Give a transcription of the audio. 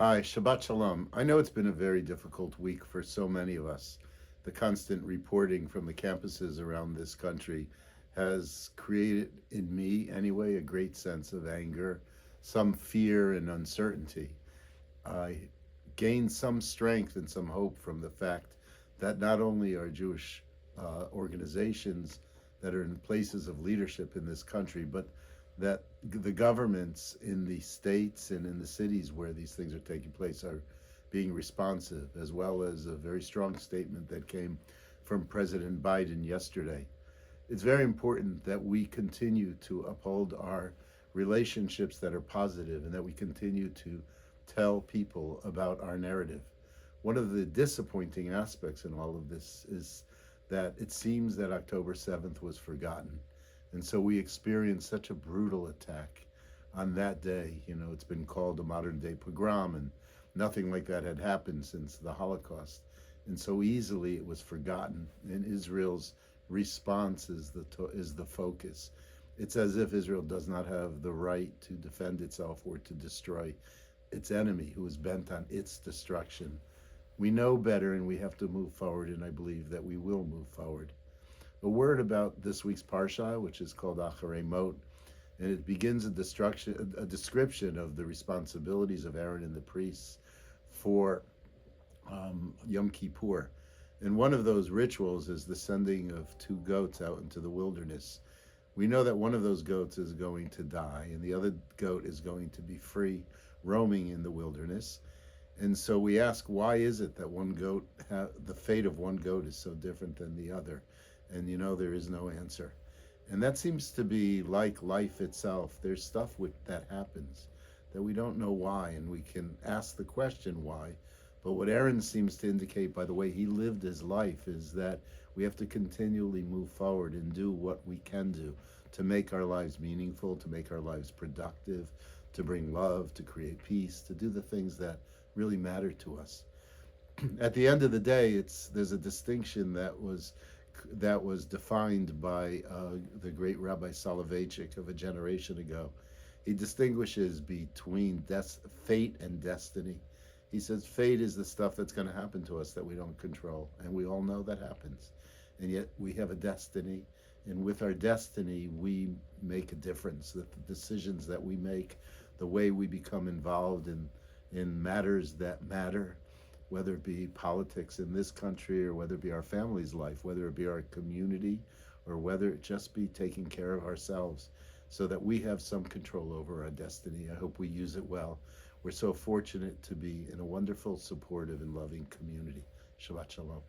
Hi, Shabbat Shalom. I know it's been a very difficult week for so many of us. The constant reporting from the campuses around this country has created, in me anyway, a great sense of anger, some fear and uncertainty. I gained some strength and some hope from the fact that not only are Jewish organizations that are in places of leadership in this country, but that the governments in the states and in the cities where these things are taking place are being responsive, as well as a very strong statement that came from President Biden yesterday. It's very important that we continue to uphold our relationships that are positive and that we continue to tell people about our narrative. One of the disappointing aspects in all of this is that it seems that October 7th was forgotten. And so we experienced such a brutal attack on that day. You know, it's been called a modern day pogrom, and nothing like that had happened since the Holocaust. And so easily it was forgotten. And Israel's response is the focus. It's as if Israel does not have the right to defend itself or to destroy its enemy who is bent on its destruction. We know better and we have to move forward, and I believe that we will move forward. A word about this week's Parsha, which is called Acharei Mot, and it begins a description of the responsibilities of Aaron and the priests for Yom Kippur. And one of those rituals is the sending of two goats out into the wilderness. We know that one of those goats is going to die, and the other goat is going to be free, roaming in the wilderness. And so we ask, why is it that the fate of one goat is so different than the other? And there is no answer. And that seems to be like life itself. There's stuff that happens that we don't know why, and we can ask the question why. But what Aaron seems to indicate by the way he lived his life is that we have to continually move forward and do what we can do to make our lives meaningful, to make our lives productive, to bring love, to create peace, to do the things that really matter to us. At the end of the day, there's a distinction that was defined by the great Rabbi Soloveitchik of a generation ago. He distinguishes between fate and destiny. He says fate is the stuff that's going to happen to us that we don't control, and we all know that happens. And yet we have a destiny, and with our destiny, we make a difference. That the decisions that we make, the way we become involved in matters that matter, whether it be politics in this country or whether it be our family's life, whether it be our community, or whether it just be taking care of ourselves so that we have some control over our destiny. I hope we use it well. We're so fortunate to be in a wonderful, supportive, and loving community. Shabbat Shalom.